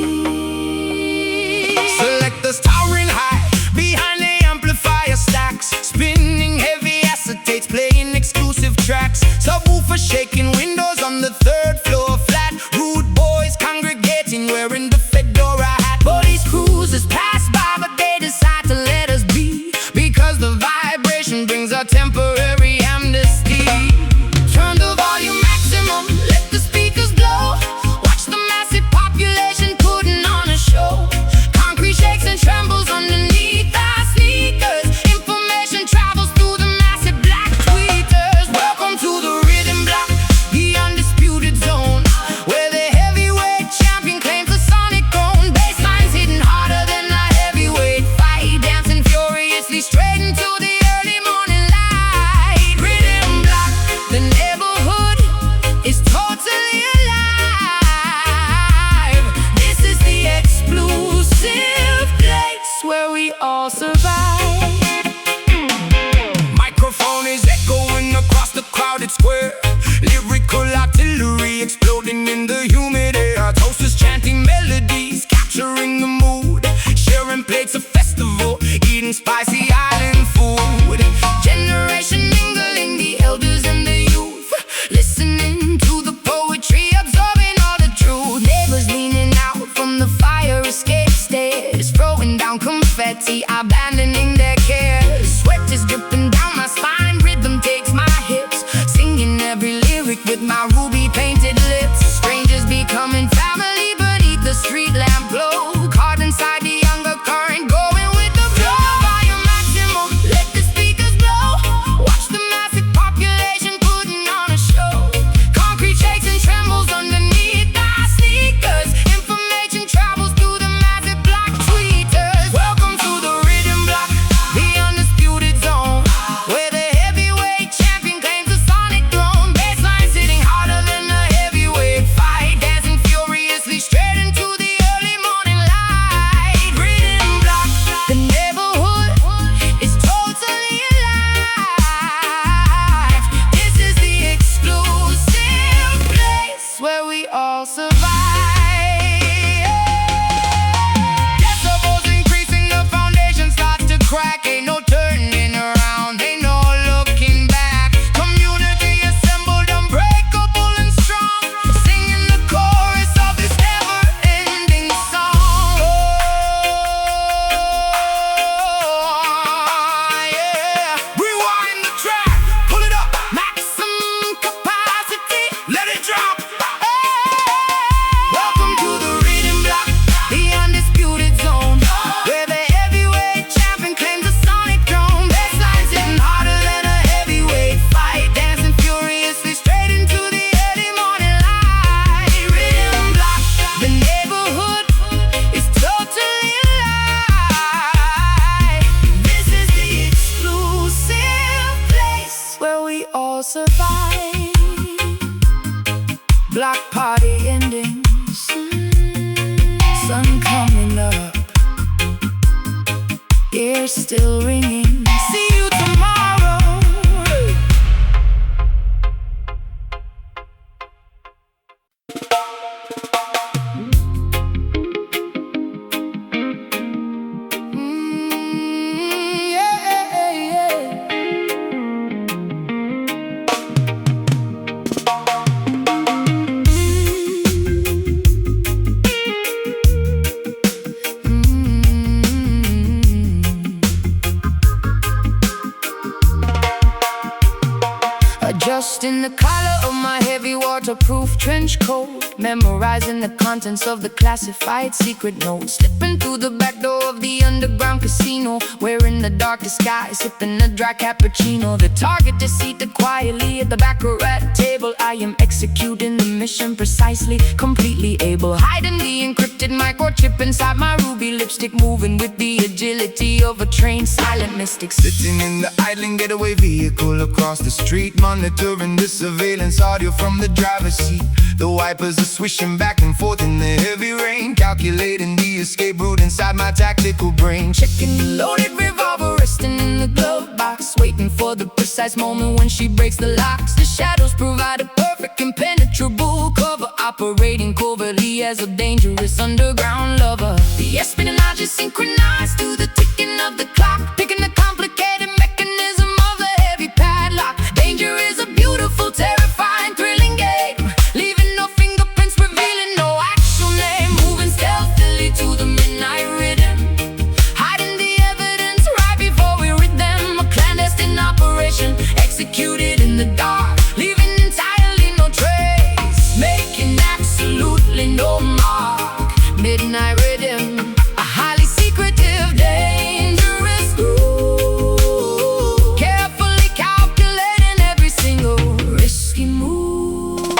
Selectors towering high behind the amplifier stacks, spinning heavy acetates, playing exclusive tracks. Subwoofer shaking windows on the third floor flat. Rude boys congregating wearing the fedora hat. Police cruisers pass by but they decide to let us be, because the vibration brings a temporary amnesty. Turn the volume maximum, let the speakers blow. Watch the massive population putting on a show. Concrete shakes and trembles underneath our sneakers. Information travels through the massive black tweeters. Welcome to the rhythm block, the undisputed zone, where the heavyweight champion claims the sonic throne. Basslines hitting harder than a heavyweight fight, dancing furiously straight into the early morning light. Rhythm block, the neighborhood is totally alive. This is the exclusive place where we all survive. Microphone is echoing across the crowded square. Lyrical artillery exploding in the humid air. Toasters chanting melodies, capturing the mood. Sharing plates of festival, eating spicy island food. Generation mingling, the elders and the youth, listening to the poetry, absorbing all the truth. Neighbors leaning out from the fire escape stairs, throwing down confetti, abandoning their cares. Sweat is dripping down my spine, rhythm takes my hips, singing every lyric with my ruby painted lips. Strangers becoming family beneath the street lamp glow, caught inside the undercurrent, going with the flow. Volume maximum, let the speakers blow. Watch the massive population putting on a show. Concrete shakes and trembles underneath our sneakers. Information travels through the massive black tweeters. Welcome to the rhythm block, the undisputed zone, where the heavyweight champion claims the sonic throne. Basslines hitting harder than a heavyweight fight, dancing furiously straight into the early morning light. Rhythm block, the neighborhood is totally alive. This is the exclusive place where we all survive. Decibels increasing, the foundation starts to crack. Ain't no turning around, ain't no looking back. Community assembled, unbreakable and strong, singing the chorus of this never-ending song. Oh, yeah. Rewind the track, pull it up, maximum capacity, let it drop. Hey. waterproof trench coat, memorizing the contents of the classified secret notes. Slipping through the back door of the underground casino, wearing the dark disguise, sipping a dry cappuccino. The target is seated quietly at the baccarat table. I am executing the mission precisely, completely able. Hiding the encrypted microchip inside my ruby lipstick, moving with the agility of a trained silent mystic. Sitting in the idling getaway vehicle across the street, monitoring the surveillance audio from the driver's seat. The wipers are swishing back and forth in the heavy rain, calculating the escape route inside my tactical brain. Checking the loaded revolver resting in the glove box, waiting for the precise moment when she breaks the locks. The shadows provide a perfect impenetrable cover, operating covertly as a dangerous underground lover. The espionage is synchronized to the ticking of the clock, picking the complicated mechanism of the heavy padlock. Danger is a beautiful, terrifying, thrilling game, leaving no fingerprints, revealing no actual name. Moving stealthily to the midnight rhythm, hiding the evidence right before we rid them. A clandestine operation executed in the dark, leaving entirely no trace, making absolutely no mark. Midnight rhythm, a highly secretive, dangerous groove, carefully calculating every single risky move.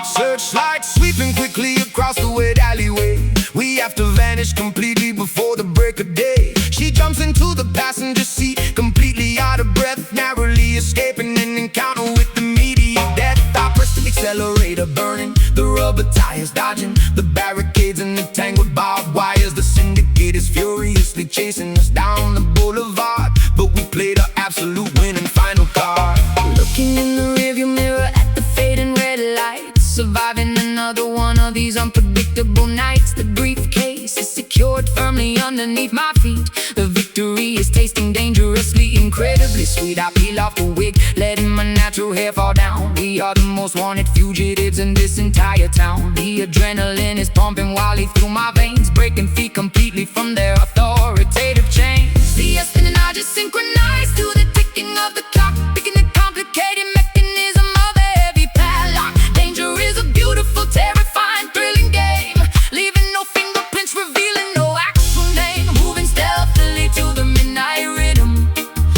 Searchlight sweeping quickly across the wet alleyway. We have to vanish completely before the break of day. She jumps into the passenger seat, completely out of breath, narrowly escaping an encounter with immediate death. I press the accelerator, burning the rubber tires, dodging the barricades and the tangled barbed wires. The syndicate is furiously chasing us down the boulevard, but we played our absolute winning final card. Looking in the rearview mirror at the fading red lights, surviving another one of these unpredictable nights. The briefcase is secured firmly underneath my feet. The victory is tasting dangerously, incredibly sweet. I peel off the wig, letting my natural hair fall down. We are the most wanted fugitives in this entire town. The adrenaline is pumping wildly through my veins, breaking free completely from their authoritative chains. The espionage is synchronized to the ticking of the clock, picking the complicated mechanism of the heavy padlock. Danger is a beautiful, terrifying, thrilling game, leaving no fingerprints, revealing no actual name. Moving stealthily to the midnight rhythm,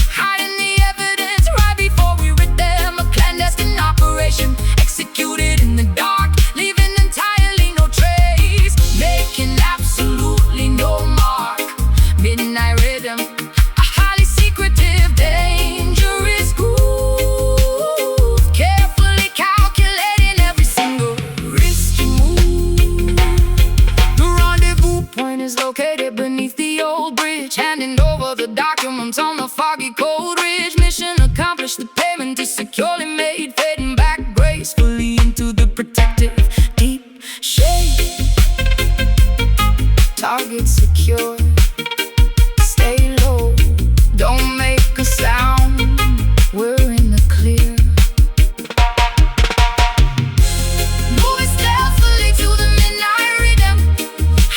hiding the evidence right before we rid them. A clandestine operation executed in the dark, leaving entirely no trace, making absolutely no mark. Midnight rhythm, a highly secretive, dangerous groove, carefully calculating every single risky move. The rendezvous point is located beneath the old bridge, handing over the documents on the foggy cold ridge. Mission accomplished, the payment is securely made, fading back gracefully into the protective deep shade. Target secure, stay low, don't make a sound, we're in the clear. Moving stealthily to the midnight rhythm,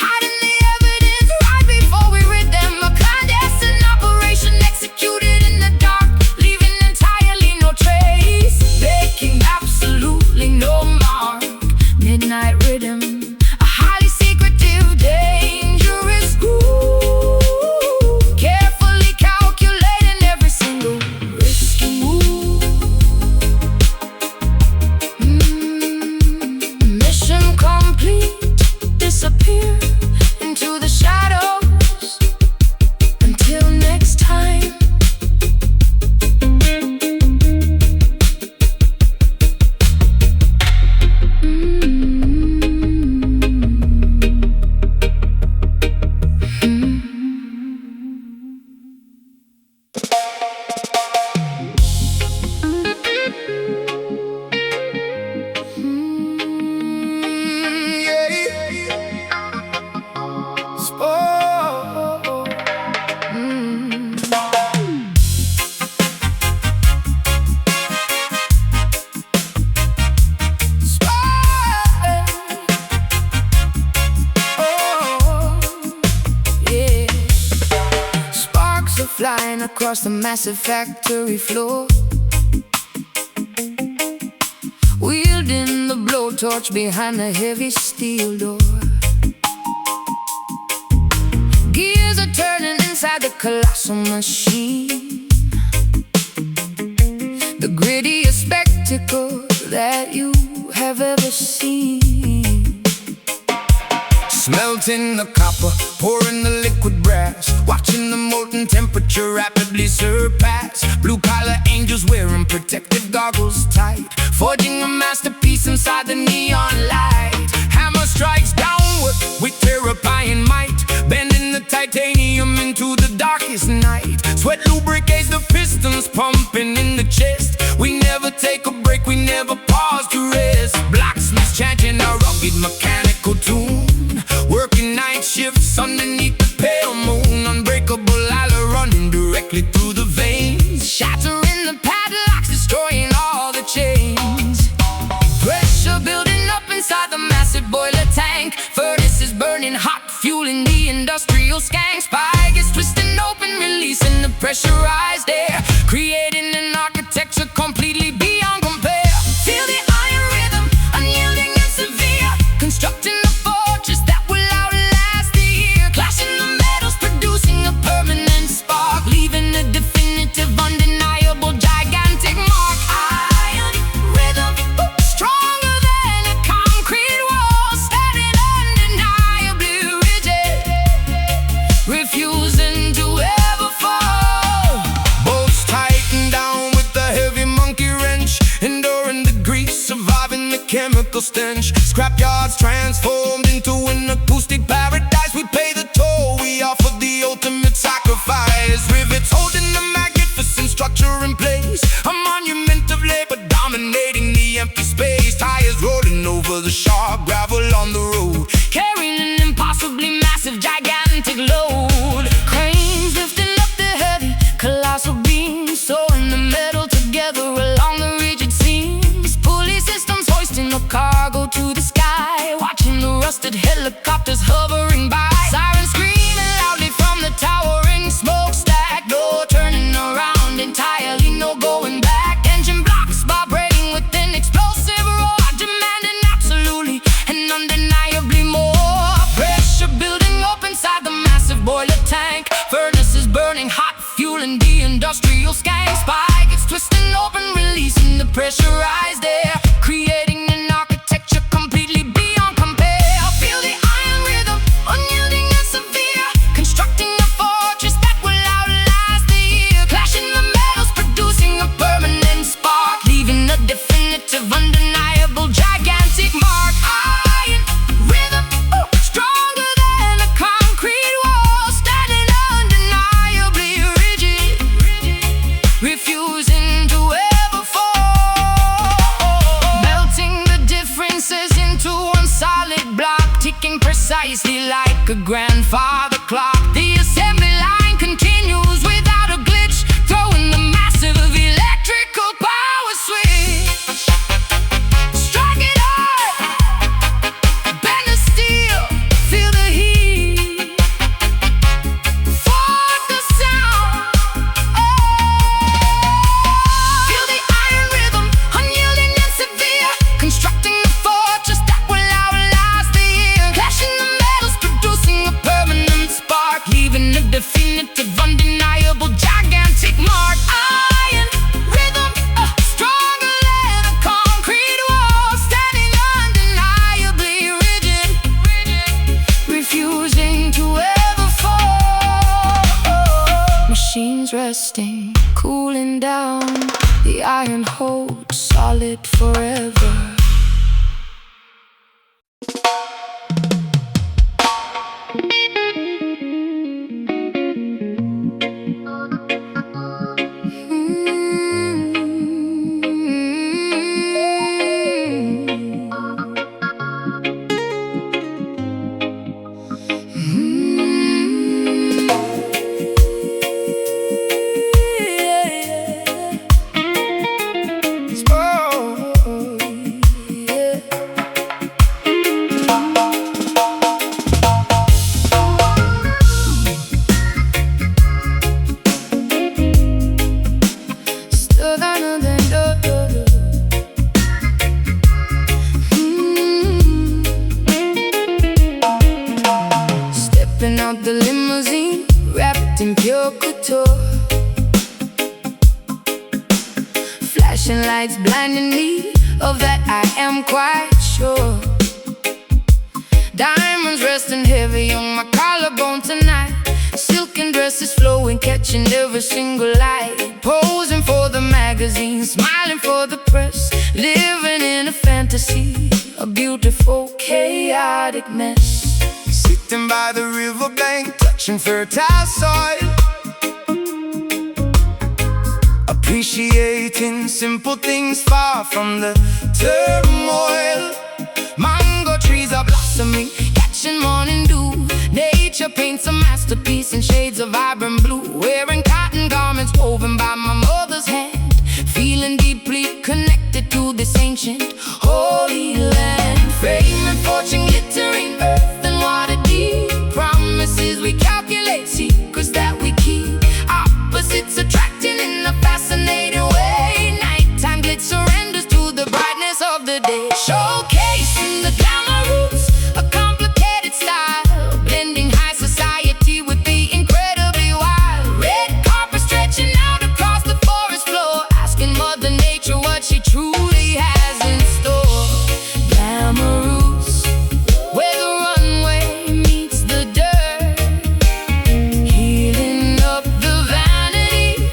hiding the evidence right before we rid them. A clandestine operation executed in the dark, leaving entirely no trace, making absolutely no mark. Midnight rhythm, a highly secretive, dangerous groove, carefully calculating every single risky move. Mission complete, disappear into the shadows. Until next time. Flying across the massive factory floor, wielding the blowtorch behind the heavy steel door. Gears are turning inside the colossal machine, the grittiest spectacle that you have ever seen. Smelting the copper, pouring the liquid brass, watching the molten temperature rapidly surpass. Blue-collar angels wearing protective goggles tight, forging a masterpiece inside the neon light. Hammer strikes downward with terrifying might, bending the titanium into the darkest night. Sweat lubricates the pistons pumping in the chest. We never take a break, we never pause to rest. Blacksmiths chanting a rugged mechanical tune, working night shifts underneath the pale moon. Unbreakable ladder running directly through the veins, Shattering the padlocks, destroying all the chains. Pressure building up inside the massive boiler tank. Furnaces burning hot, fueling the industrial skank. Spikes twisting open, releasing the pressurized air, creating an architecture completely beyond compare. Feel the iron rhythm, unyielding and severe, constructing a fortress that will outlast the year. Clashing the metals, producing a permanent spark, leaving a definitive, undeniable, gigantic mark. Iron rhythm, stronger than a concrete wall, standing undeniably rigid, refusing to ever fall. bolts tighten down with the heavy monkey wrench, enduring the grease, surviving the chemical stench. Scrapyards transformed into an acoustic paradise. We pay the toll, we offer the ultimate sacrifice. Rivets holding the magnificent structure in place, a monument of labor dominating the empty space. Tires rolling over the sharp gravel on the road, Carrying an impossibly massive, gigantic load. Cranes lifting up the heavy, colossal beams, sewing the metal together along the rigid seams. Pulley systems hoisting the cargo to the sky, watching the rusted helicopters hovering by. Sirens screaming loudly from the towering smokestack. Door turning around entirely, no going back. Engine blocks vibrating with an explosive roar, demanding absolutely and undeniably more. Pressure building up inside the massive boiler tank. Furnaces burning hot, fueling the industrial skank. Spikes twisting open, releasing the pressurized air, creating an architecture completely beyond compare. Feel the iron rhythm, unyielding and severe, constructing a fortress that will outlast the year. Clashing the metals, producing a permanent spark, leaving a definitive, undeniable, gigantic mark. Iron rhythm, stronger than a concrete wall, standing undeniably rigid, refusing to ever fall. Melting the differences into one solid block, ticking precisely like a grandfather clock. The assembly line continues without a glitch, throwing the massive electrical power switch. Strike it hard, bend the steel, feel the heat, fork the sound. Feel the iron rhythm, unyielding and severe, constructing a fortress that will outlast the year. Clashing the metals, producing a permanent spark, leaving a definitive, undeniable, gigantic mark. Iron rhythm, stronger than a concrete wall, standing undeniably rigid, refusing to ever fall. Machines resting, cooling down, the iron holds solid forever. Stepping out the limousine, wrapped in pure couture. Flashing lights blinding me, of that I am quite sure. Diamonds resting heavy on my collarbone tonight. Silken dresses flowing, catching every single light. Posing for the magazine, smiling for the press. Living in a fantasy, a beautiful, chaotic mess. Sitting by the riverbank, touching fertile soil. Appreciating simple things far from the turmoil. Mango trees are blossoming, catching morning dew. Nature paints a masterpiece in shades of vibrant blue. Wearing cotton garments woven by my mother's hand. Feeling deeply connected to this ancient holy land. Fame and fortune glittering, earth and water deep. Promises we calculate, secrets that we keep. Opposites attracting in a fascinating way. Nighttime glitz surrenders to the brightness of the day. Showcasing the glamour roots, a complicated style, blending high society with the incredibly wild. Red carpet stretching out across the forest floor, asking Mother Nature what she truly has in store. Glamour roots, where the runway meets the dirt, healing up the vanity,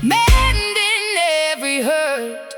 mending every hurt.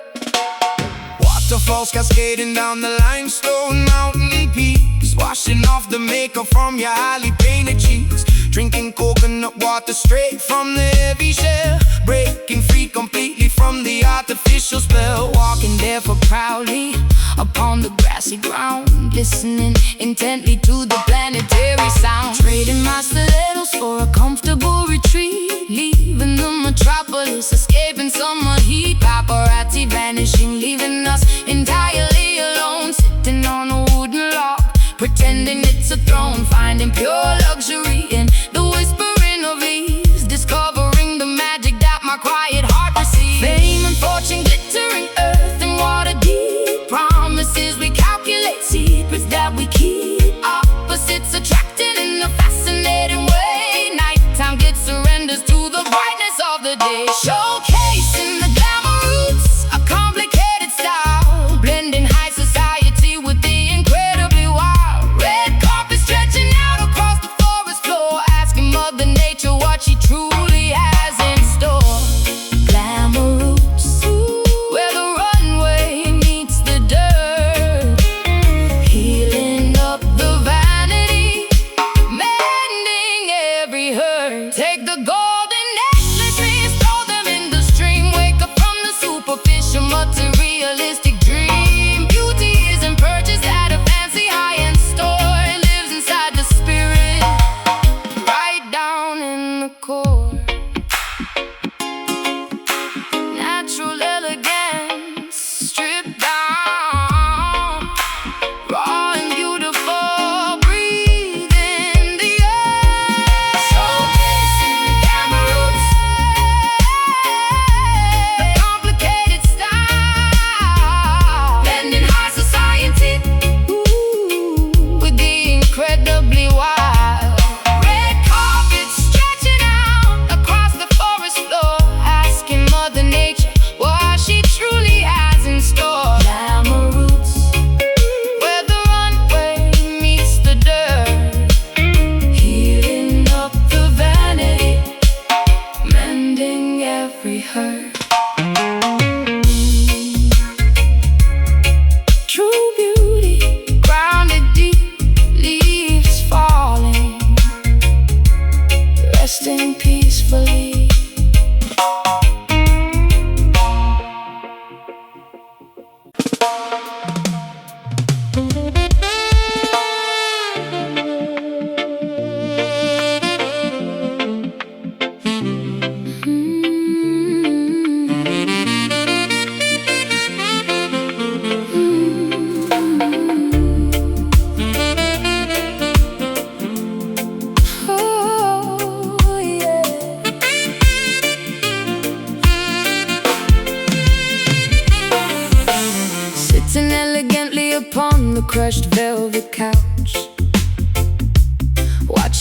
Waterfalls cascading down the limestone mountain peaks, washing off the makeup from your highly painted cheeks. Drinking coconut water straight from the heavy shell, breaking free completely from the artificial spell. Walking barefoot proudly upon the grassy ground, listening intently to the planetary sound. Trading my stilettos for a comfortable retreat, leaving the metropolis, escaping summer heat. Paparazzi vanishing, leaving us entirely alone. Sitting on a wooden log, pretending it's a throne. Finding pure luxury in the whispering of leaves, discovering the magic that my quiet heart receives. Fame and fortune glittering, earth and water deep. Promises we calculate, secrets that we keep. Opposites attracting in a fascinating way. Nighttime glitz surrenders to the brightness of the day. Showcasing the glamour roots, a complicated style, blending high society with the incredibly wild. Red carpet stretching out across the forest floor, asking Mother Nature what she truly has in store. Glamour roots, where the runway meets the dirt, healing up the vanity, mending every hurt. Take the golden necklace rings, throw them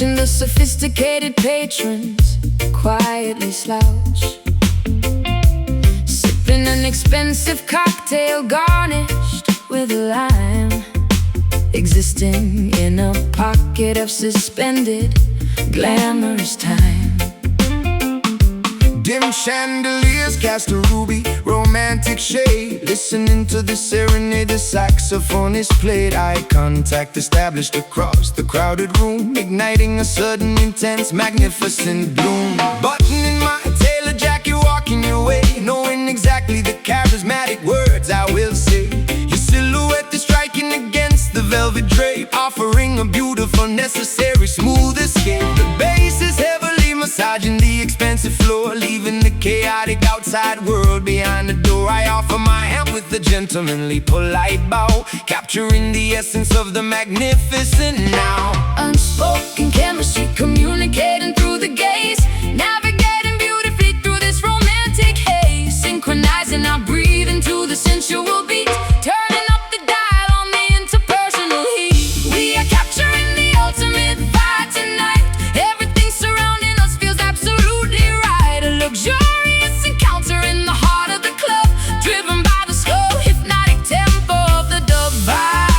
Watching the sophisticated patrons quietly slouch, sipping an expensive cocktail garnished with lime, existing in a pocket of suspended glamorous time. Dim chandeliers cast a ruby, romantic shade. Listening to the serenade the saxophonist played. Eye contact established across the crowded room, igniting a sudden intense magnificent bloom. Buttoning my tailor jacket, walking your way, knowing exactly the charismatic words I will say. Your silhouette is striking against the velvet drape, offering a beautiful, necessary, smooth escape. The bass is heavily massaging the expensive floor, leaving the chaotic outside world behind the door. I offer my hand with a gentlemanly, polite bow, capturing the essence of the magnificent now. Unspoken chemistry communicating through the gaze, navigating beautifully through this romantic haze, synchronizing our breathing to the sensual beat, turning up the dial on the interpersonal heat. We are capturing the ultimate vibe tonight. Everything surrounding us feels absolutely right. A luxurious encounter in the heart of the club, driven by the slow, hypnotic tempo of the dub vibe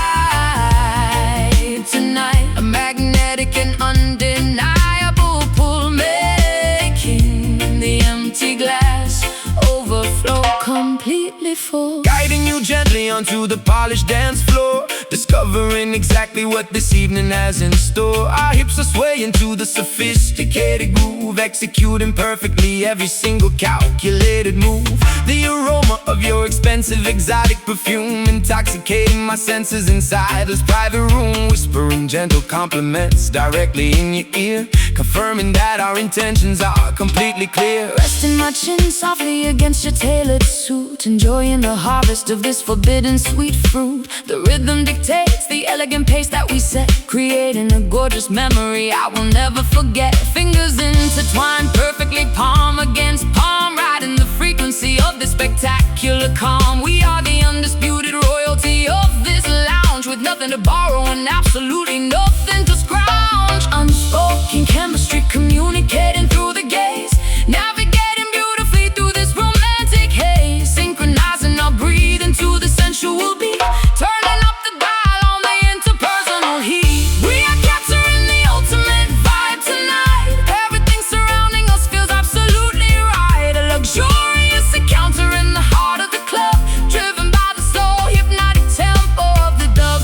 tonight. A magnetic and undeniable pull, making the empty glass overflow completely full. Guiding you gently onto the polished dance floor, discovering exactly what this evening has in store. Our hips are swaying to the sophisticated groove, executing perfectly every single calculated move. The aroma of your expensive exotic perfume, intoxicating my senses inside this private room, whispering gentle compliments directly in your ear, confirming that our intentions are completely clear. Resting my chin softly against your tailored suit, enjoying the harvest of this forbidden sweet fruit. The rhythm dictates the elegant pace that we set, creating a gorgeous memory I will never forget. Fingers intertwined perfectly, palm against palm, riding the frequency of this spectacular calm. We are the undisputed royalty of this lounge, with nothing to borrow and absolutely nothing to scrounge. Unspoken chemistry communicating through the gaze, navigating beautifully through this romantic haze, synchronizing our breathing to the sensual beat, turning up the dial on the interpersonal heat. We are capturing the ultimate vibe tonight. Everything surrounding us feels absolutely right. A luxurious encounter in the heart of the club, driven by the slow, hypnotic tempo of the dub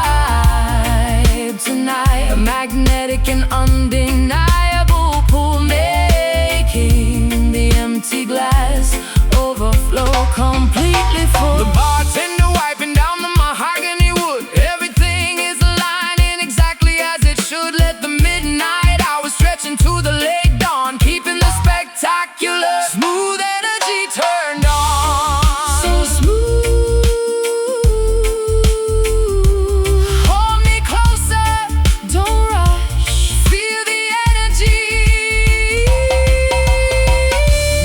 vibe tonight. A magnetic and undeniable pull, making the empty glass overflow completely full. The bartender wiping down the mahogany wood, everything is aligning exactly as it should. Let the midnight hours stretch into the late dawn, keeping the spectacular smooth energy turned on. So smooth, hold me closer, don't rush, feel the energy.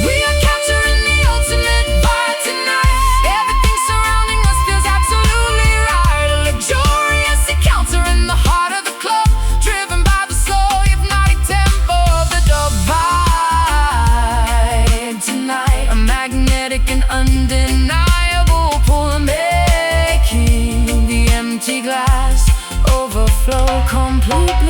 We are capturing the ultimate vibe tonight. Everything surrounding us feels absolutely right. A luxurious encounter in the heart of the club, driven by the slow, hypnotic tempo of the dub vibe tonight. A magnetic and undeniable pull, making the empty glass overflow completely